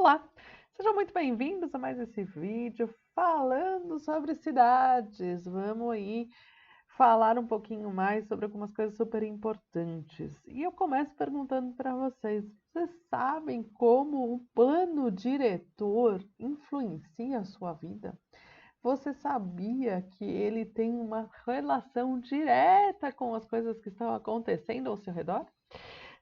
Olá, sejam muito bem-vindos a mais esse vídeo falando sobre cidades. Vamos aí falar um pouquinho mais sobre algumas coisas super importantes. E eu começo perguntando para vocês sabem como o plano diretor influencia a sua vida? Você sabia que ele tem uma relação direta com as coisas que estão acontecendo ao seu redor?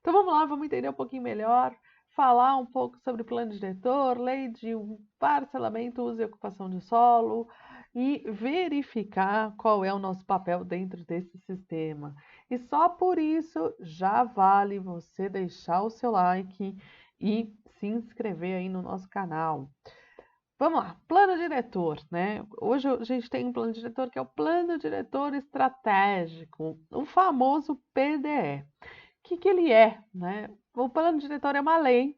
Então vamos lá, vamos entender um pouquinho melhor, falar um pouco sobre plano diretor, lei de parcelamento, uso e ocupação de solo e verificar qual é o nosso papel dentro desse sistema. E só por isso já vale você deixar o seu like e se inscrever aí no nosso canal. Vamos lá, plano diretor, né? Hoje a gente tem um plano diretor que é o Plano Diretor Estratégico, o famoso PDE. Que ele é, né? O plano diretor é uma lei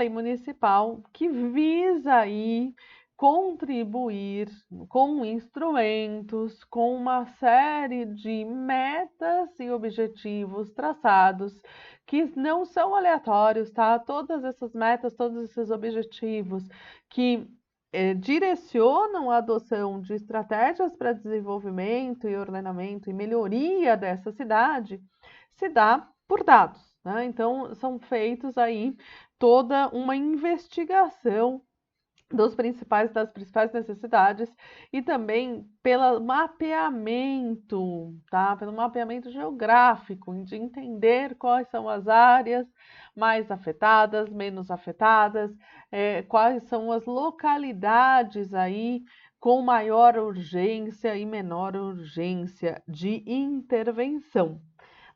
municipal que visa aí contribuir com instrumentos, com uma série de metas e objetivos traçados que não são aleatórios, tá? Todas essas metas, todos esses objetivos que direcionam a adoção de estratégias para desenvolvimento e ordenamento e melhoria dessa cidade se dá por dados, né? Então, são feitos aí toda uma investigação das principais necessidades e também pelo mapeamento, tá? Pelo mapeamento geográfico, de entender quais são as áreas mais afetadas, menos afetadas, quais são as localidades aí com maior urgência e menor urgência de intervenção,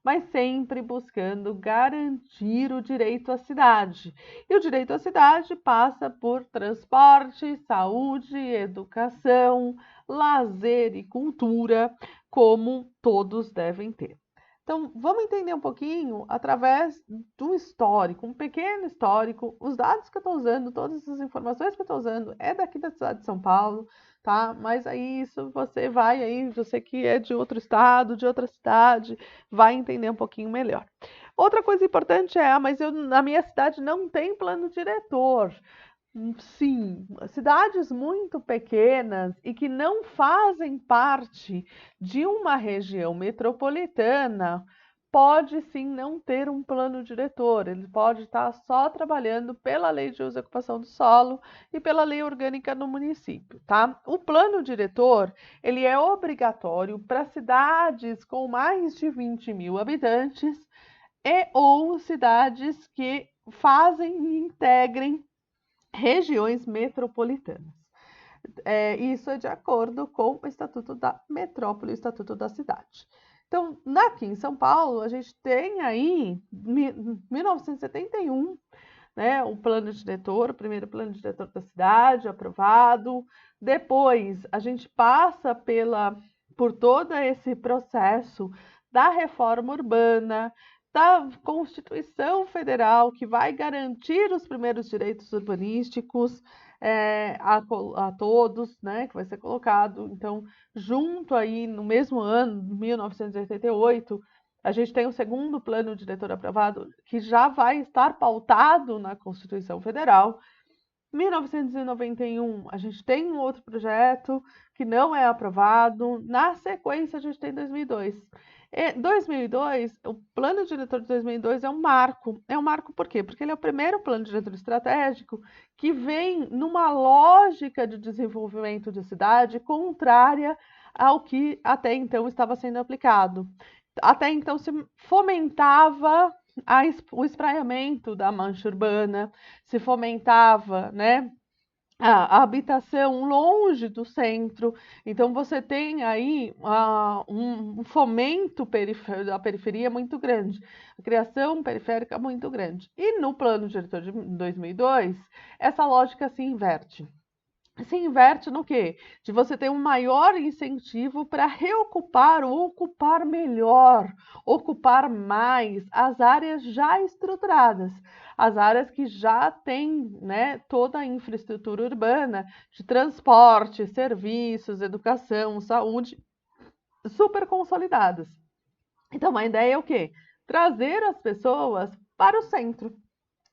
mas sempre buscando garantir o direito à cidade. E o direito à cidade passa por transporte, saúde, educação, lazer e cultura, como todos devem ter. Então, vamos entender um pouquinho através do histórico, um pequeno histórico. Os dados que eu estou usando, todas as informações que eu estou usando, é daqui da cidade de São Paulo, tá? Mas aí isso você vai aí, você que é de outro estado, de outra cidade, vai entender um pouquinho melhor. Outra coisa importante é, mas na minha cidade não tem plano diretor. Sim, cidades muito pequenas e que não fazem parte de uma região metropolitana pode sim não ter um plano diretor. Ele pode estar só trabalhando pela lei de uso e ocupação do solo e pela lei orgânica no município, tá? O plano diretor, ele é obrigatório para cidades com mais de 20 mil habitantes e ou cidades que fazem e integrem regiões metropolitanas. Isso é de acordo com o Estatuto da Metrópole e o Estatuto da Cidade. Então, aqui em São Paulo, a gente tem aí, 1971, né, o plano diretor, o primeiro plano diretor da cidade, aprovado. Depois, a gente passa por todo esse processo da reforma urbana, da Constituição Federal, que vai garantir os primeiros direitos urbanísticos a todos, né, que vai ser colocado. Então, junto aí, no mesmo ano, 1988, a gente tem o segundo plano diretor aprovado, que já vai estar pautado na Constituição Federal. Em 1991, a gente tem um outro projeto que não é aprovado. Na sequência, a gente tem 2002. 2002, o plano diretor de 2002 é um marco. É um marco por quê? Porque ele é o primeiro plano diretor estratégico que vem numa lógica de desenvolvimento de cidade contrária ao que até então estava sendo aplicado. Até então se fomentava o espraiamento da mancha urbana, se fomentava, né, a habitação longe do centro. Então você tem aí um fomento da periferia muito grande, a criação periférica muito grande. E no plano diretor de 2002, essa lógica se inverte. Se inverte no quê? De você ter um maior incentivo para reocupar ou ocupar melhor, ocupar mais as áreas já estruturadas, as áreas que já têm, né, toda a infraestrutura urbana de transporte, serviços, educação, saúde, super consolidadas. Então, a ideia é o quê? Trazer as pessoas para o centro.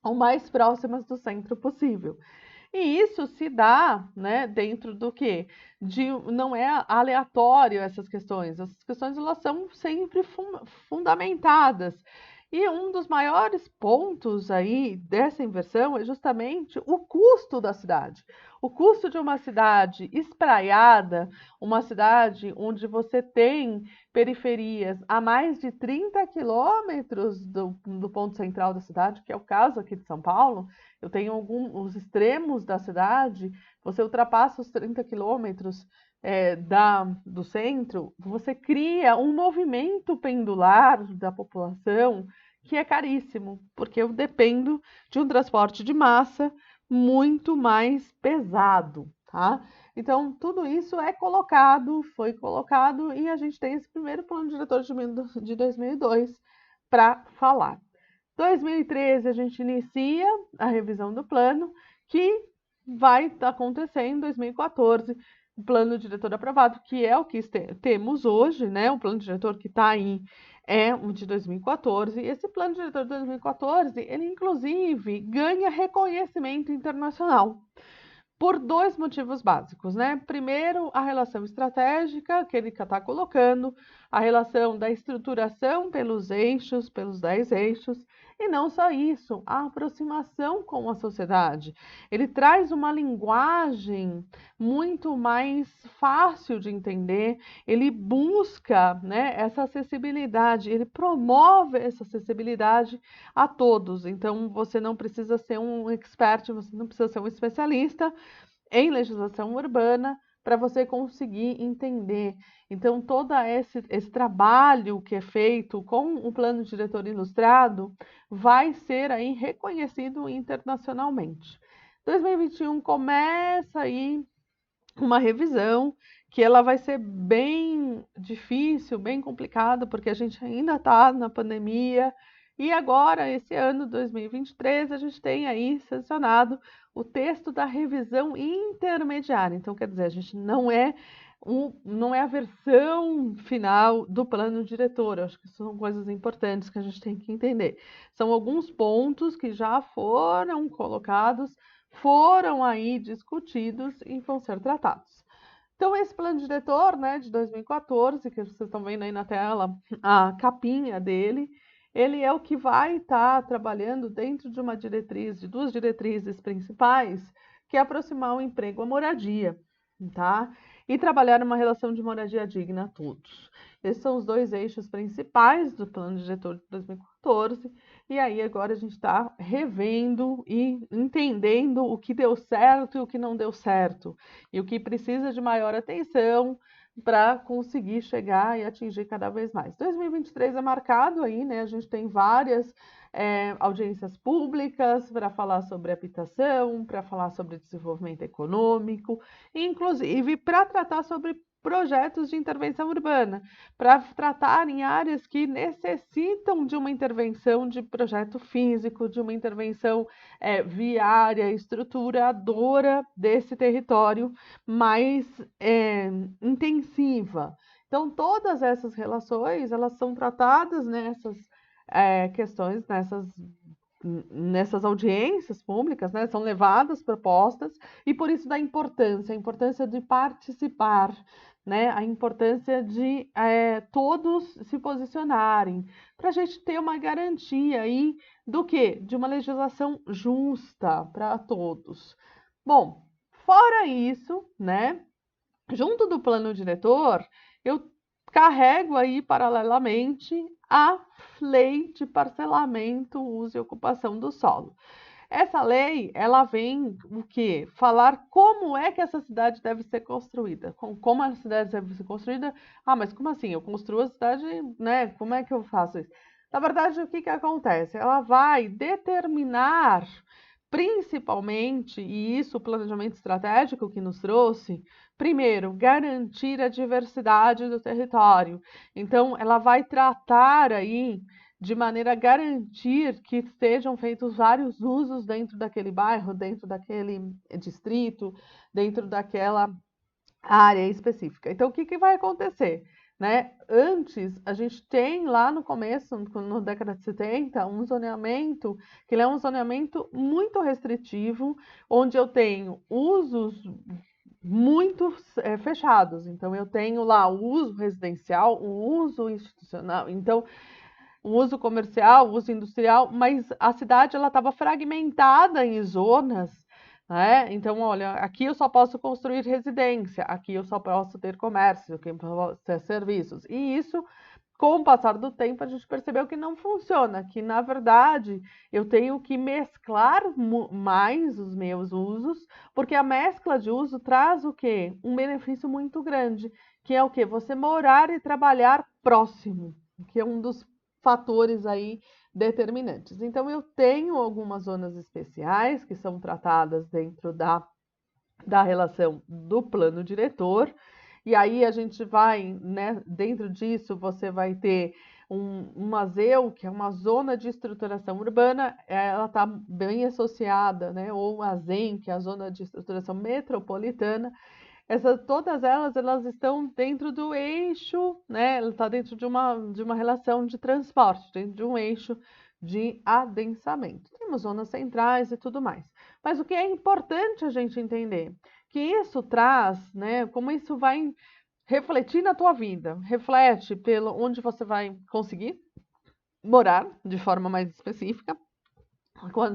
o mais próximas do centro possível. E isso se dá, né, dentro do quê? Não é aleatório essas questões. Essas questões elas são sempre fundamentadas. E um dos maiores pontos aí dessa inversão é justamente o custo da cidade. O custo de uma cidade espraiada, uma cidade onde você tem periferias a mais de 30 quilômetros do ponto central da cidade, que é o caso aqui de São Paulo. Eu tenho os extremos da cidade, você ultrapassa os 30 quilômetros do centro, você cria um movimento pendular da população que é caríssimo, porque eu dependo de um transporte de massa muito mais pesado, tá? Então, tudo isso foi colocado, e a gente tem esse primeiro plano diretor de 2002 para falar. 2013 a gente inicia a revisão do plano, que vai acontecer em 2014, o plano diretor aprovado, que é o que temos hoje, né? O plano diretor que está aí é o de 2014. Esse plano diretor de 2014, ele inclusive ganha reconhecimento internacional por dois motivos básicos, né? Primeiro, a relação estratégica que ele está colocando, a relação da estruturação pelos 10 eixos, e não só isso, a aproximação com a sociedade. Ele traz uma linguagem muito mais fácil de entender, ele busca, né, essa acessibilidade, ele promove essa acessibilidade a todos. Então, você não precisa ser um expert, você não precisa ser um especialista em legislação urbana para você conseguir entender. Então, todo esse trabalho que é feito com o plano diretor ilustrado vai ser aí reconhecido internacionalmente. 2021 começa aí uma revisão que ela vai ser bem difícil, bem complicada, porque a gente ainda está na pandemia. E agora, esse ano 2023, a gente tem aí sancionado o texto da revisão intermediária. Então, quer dizer, a gente não é a versão final do plano diretor. Eu acho que são coisas importantes que a gente tem que entender. São alguns pontos que já foram colocados, foram aí discutidos e vão ser tratados. Então, esse plano diretor, né, de 2014, que vocês estão vendo aí na tela, a capinha dele, ele é o que vai estar trabalhando dentro de uma diretriz, de duas diretrizes principais, que é aproximar o emprego à moradia, tá? E trabalhar uma relação de moradia digna a todos. Esses são os dois eixos principais do plano diretor de 2014. E aí agora a gente está revendo e entendendo o que deu certo e o que não deu certo, e o que precisa de maior atenção para conseguir chegar e atingir cada vez mais. 2023 é marcado aí, né? A gente tem várias audiências públicas para falar sobre habitação, para falar sobre desenvolvimento econômico, inclusive para tratar sobre projetos de intervenção urbana, para tratar em áreas que necessitam de uma intervenção de projeto físico, de uma intervenção viária, estruturadora desse território mais intensiva. Então, todas essas relações, elas são tratadas nessas questões, nessas audiências públicas, né, são levadas propostas, e por isso da importância, a importância de participar, né, a importância de todos se posicionarem, para a gente ter uma garantia aí do quê? De uma legislação justa para todos. Bom, fora isso, né, junto do plano diretor, eu carrego aí paralelamente a lei de parcelamento, uso e ocupação do solo. Essa lei, ela vem o quê? Falar como é que essa cidade deve ser construída. Como a cidade deve ser construída? Ah, mas como assim? Eu construo a cidade, né? Como é que eu faço isso? Na verdade, o que que acontece? Ela vai determinar, principalmente, e isso o planejamento estratégico que nos trouxe, primeiro, garantir a diversidade do território. Então, ela vai tratar aí de maneira a garantir que sejam feitos vários usos dentro daquele bairro, dentro daquele distrito, dentro daquela área específica. Então, o que que vai acontecer? né? Antes, a gente tem lá no começo, na década de 70, um zoneamento, que ele é um zoneamento muito restritivo, onde eu tenho usos muito fechados. Então, eu tenho lá o uso residencial, o uso institucional, então, o uso comercial, o uso industrial, mas a cidade ela estava fragmentada em zonas, né? Então, olha, aqui eu só posso construir residência, aqui eu só posso ter comércio, aqui eu posso ter serviços. E isso, com o passar do tempo, a gente percebeu que não funciona, que na verdade eu tenho que mesclar mais os meus usos, porque a mescla de uso traz o quê? Um benefício muito grande, que é o quê? Você morar e trabalhar próximo, que é um dos fatores aí determinantes. Então, eu tenho algumas zonas especiais que são tratadas dentro da relação do plano diretor, e aí a gente vai, né, dentro disso, você vai ter uma ZEU, que é uma zona de estruturação urbana, ela está bem associada, né, ou a ZEM, que é a zona de estruturação metropolitana. Todas elas estão dentro do eixo, né? Ela está dentro de uma relação de transporte, dentro de um eixo de adensamento. Temos zonas centrais e tudo mais. Mas o que é importante a gente entender? Que isso traz, né? Como isso vai refletir na tua vida. Reflete pelo onde você vai conseguir morar de forma mais específica.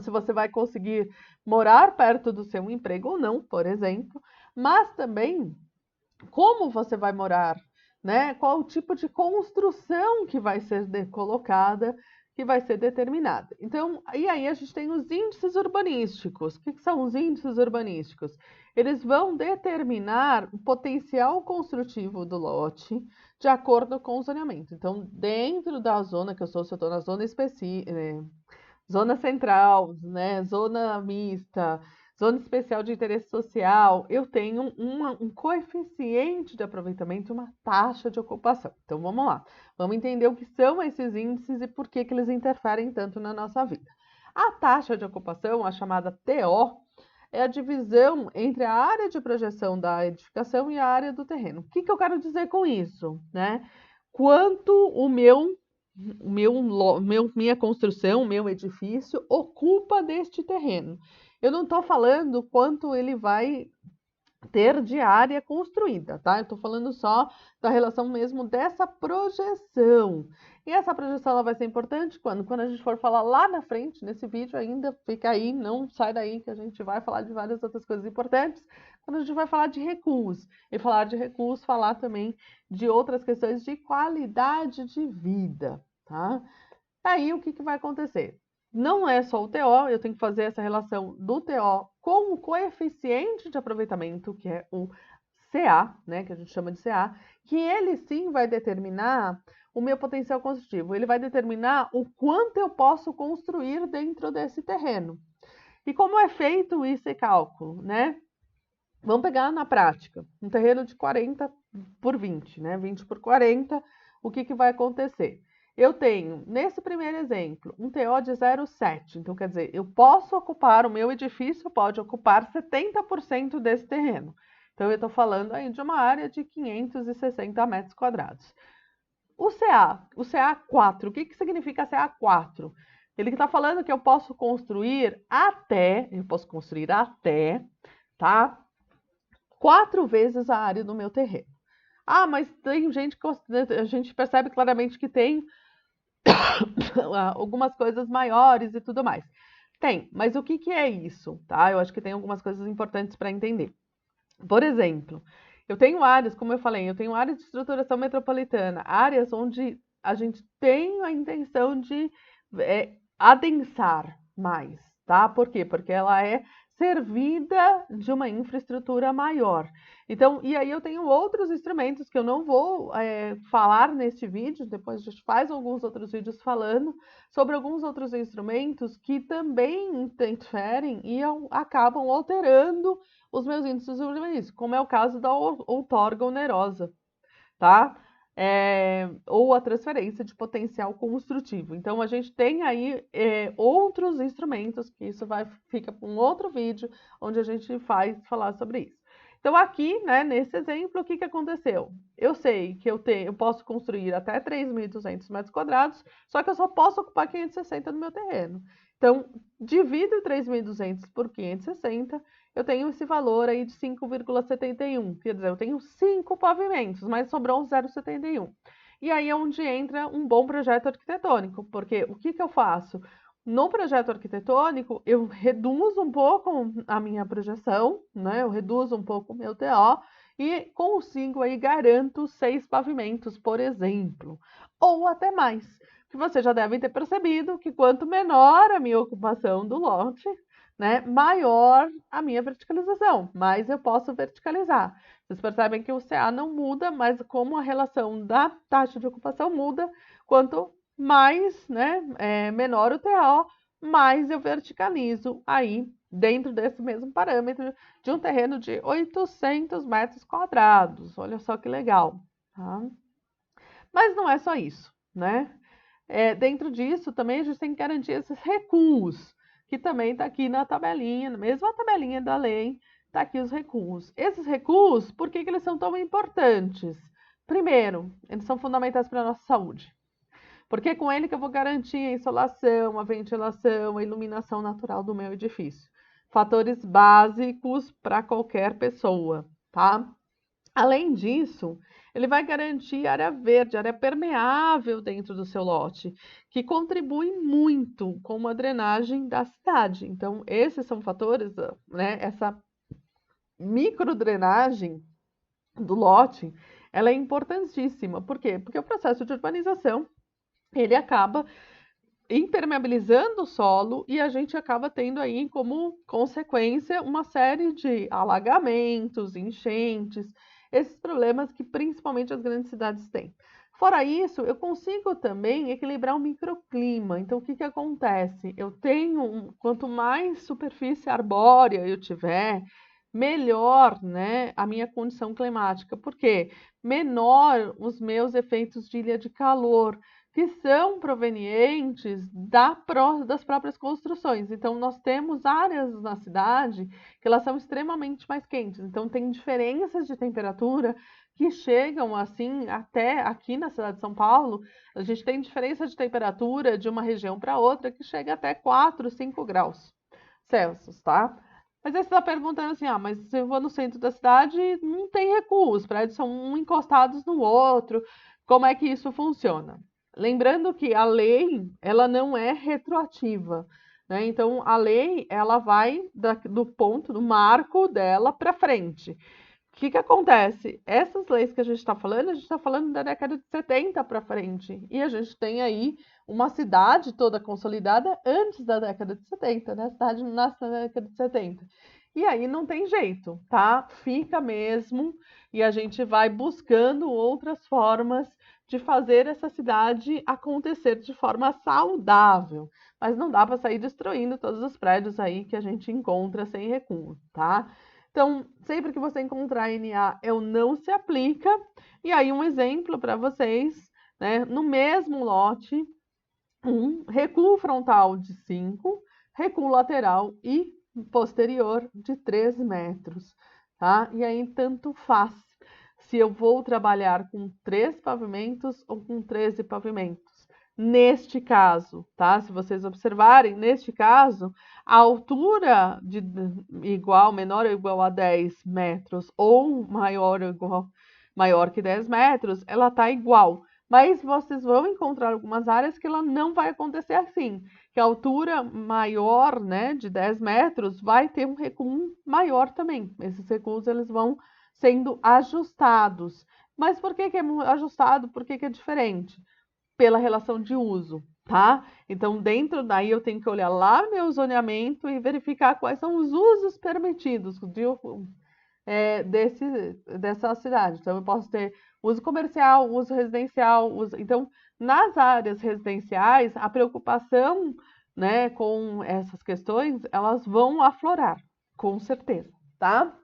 Se você vai conseguir morar perto do seu emprego ou não, por exemplo, mas também como você vai morar, né? Qual o tipo de construção que vai ser colocada, que vai ser determinada. Então, e aí a gente tem os índices urbanísticos. O que são os índices urbanísticos? Eles vão determinar o potencial construtivo do lote de acordo com o zoneamento. Então, dentro da zona que eu estou na zona específica, zona central, né, zona mista, zona especial de interesse social, eu tenho um coeficiente de aproveitamento, uma taxa de ocupação. Então vamos lá, vamos entender o que são esses índices e por que eles interferem tanto na nossa vida. A taxa de ocupação, a chamada TO, é a divisão entre a área de projeção da edificação e a área do terreno. O que eu quero dizer com isso, né? Quanto minha construção, meu edifício ocupa deste terreno. Eu não estou falando quanto ele vai ter de área construída, tá? Eu estou falando só da relação mesmo dessa projeção. E essa projeção ela vai ser importante quando a gente for falar lá na frente, nesse vídeo ainda, fica aí, não sai daí que a gente vai falar de várias outras coisas importantes, quando a gente vai falar de recuos. E falar de recuos, falar também de outras questões de qualidade de vida, tá? Aí o que vai acontecer? Não é só o TO, eu tenho que fazer essa relação do TO com o coeficiente de aproveitamento, que é o CA, né, que a gente chama de CA, que ele sim vai determinar o meu potencial construtivo. Ele vai determinar o quanto eu posso construir dentro desse terreno. E como é feito esse cálculo, né? Vamos pegar na prática, um terreno de 40 por 20, né? 20 por 40, o que vai acontecer? Eu tenho, nesse primeiro exemplo, um TO de 0,7. Então, quer dizer, eu posso ocupar, o meu edifício pode ocupar 70% desse terreno. Então, eu estou falando aí de uma área de 560 metros quadrados. O CA4, o que significa CA4? Ele está falando que eu posso construir até, tá? 4 vezes a área do meu terreno. Ah, mas tem gente que a gente percebe claramente que tem algumas coisas maiores e tudo mais. Tem, mas o que é isso, tá? Eu acho que tem algumas coisas importantes para entender. Por exemplo, eu tenho áreas, como eu falei, eu tenho áreas de estruturação metropolitana, áreas onde a gente tem a intenção de adensar mais, tá? Por quê? Porque ela é servida de uma infraestrutura maior. Então, e aí eu tenho outros instrumentos que eu não vou falar neste vídeo, depois a gente faz alguns outros vídeos falando sobre alguns outros instrumentos que também interferem e acabam alterando os meus índices urbanísticos, como é o caso da outorga onerosa, tá? Ou a transferência de potencial construtivo. Então, a gente tem aí outros instrumentos, que isso fica para um outro vídeo, onde a gente vai falar sobre isso. Então, aqui, né, nesse exemplo, o que que aconteceu? Eu sei que eu posso construir até 3.200 metros quadrados, só que eu só posso ocupar 560 no meu terreno. Então, divido 3.200 por 560, eu tenho esse valor aí de 5,71. Quer dizer, eu tenho 5 pavimentos, mas sobrou um 0,71. E aí é onde entra um bom projeto arquitetônico, porque o que que eu faço? No projeto arquitetônico, eu reduzo um pouco a minha projeção, né? Eu reduzo um pouco o meu TO e consigo aí garanto 6 pavimentos, por exemplo, ou até mais. Que vocês já devem ter percebido que quanto menor a minha ocupação do lote, né, maior a minha verticalização, mais eu posso verticalizar. Vocês percebem que o CA não muda, mas como a relação da taxa de ocupação muda, quanto mais, né, menor o TO, mais eu verticalizo aí dentro desse mesmo parâmetro de um terreno de 800 metros quadrados. Olha só que legal, tá? Mas não é só isso, né? Dentro disso também a gente tem que garantir esses recuos, que também está aqui na tabelinha, na mesma tabelinha da lei, está aqui os recuos. Esses recuos, por que que eles são tão importantes? Primeiro, eles são fundamentais para a nossa saúde. Porque é com ele que eu vou garantir a insolação, a ventilação, a iluminação natural do meu edifício. Fatores básicos para qualquer pessoa, tá? Além disso, ele vai garantir área verde, área permeável dentro do seu lote, que contribui muito com a drenagem da cidade. Então, esses são fatores, né? Essa microdrenagem do lote, ela é importantíssima. Por quê? Porque o processo de urbanização ele acaba impermeabilizando o solo e a gente acaba tendo aí como consequência uma série de alagamentos, enchentes, esses problemas que principalmente as grandes cidades têm. Fora isso, eu consigo também equilibrar o microclima. Então, o que que acontece? Eu tenho, quanto mais superfície arbórea eu tiver, melhor, né, a minha condição climática. Por quê? Menor os meus efeitos de ilha de calor que são provenientes das próprias construções. Então, nós temos áreas na cidade que elas são extremamente mais quentes. Então, tem diferenças de temperatura que chegam assim até aqui na cidade de São Paulo. A gente tem diferença de temperatura de uma região para outra que chega até 4, 5 graus Celsius, tá? Mas aí você está perguntando assim, mas se eu vou no centro da cidade, não tem recuo, os prédios são um encostados no outro, como é que isso funciona? Lembrando que a lei, ela não é retroativa, né? Então, a lei, ela vai do ponto, do marco dela para frente. O que que acontece? Essas leis que a gente está falando da década de 70 para frente. E a gente tem aí uma cidade toda consolidada antes da década de 70, né? A cidade nasce na década de 70. E aí não tem jeito, tá? Fica mesmo, e a gente vai buscando outras formas de fazer essa cidade acontecer de forma saudável. Mas não dá para sair destruindo todos os prédios aí que a gente encontra sem recuo, tá? Então, sempre que você encontrar NA, é o não se aplica. E aí, um exemplo para vocês, né? No mesmo lote, um recuo frontal de 5, recuo lateral e posterior de 3 metros, tá? E aí, tanto faz se eu vou trabalhar com 3 pavimentos ou com 13 pavimentos. Neste caso, tá? Se vocês observarem, neste caso, a altura de igual, menor ou igual a 10 metros ou maior que 10 metros, ela está igual. Mas vocês vão encontrar algumas áreas que ela não vai acontecer assim, que a altura maior, né, de 10 metros, vai ter um recuo maior também. Esses recuos, eles vão sendo ajustados. Mas por que que é ajustado? Por que que é diferente? Pela relação de uso, tá? Então, dentro daí eu tenho que olhar lá meu zoneamento e verificar quais são os usos permitidos dessa cidade. Então, eu posso ter uso comercial, uso residencial, Então, nas áreas residenciais, a preocupação, né, com essas questões, elas vão aflorar, com certeza, tá?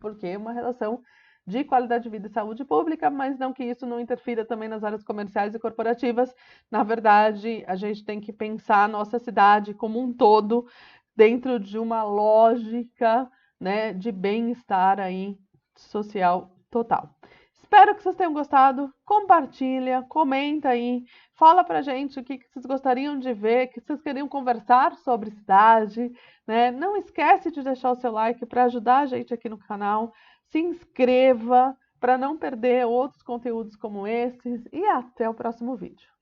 Porque é uma relação de qualidade de vida e saúde pública, mas não que isso não interfira também nas áreas comerciais e corporativas. Na verdade, a gente tem que pensar a nossa cidade como um todo dentro de uma lógica, né, de bem-estar aí social total. Espero que vocês tenham gostado. Compartilha, comenta aí, fala pra gente o que vocês gostariam de ver, o que vocês queriam conversar sobre cidade, né? Não esquece de deixar o seu like para ajudar a gente aqui no canal. Se inscreva para não perder outros conteúdos como esses e até o próximo vídeo.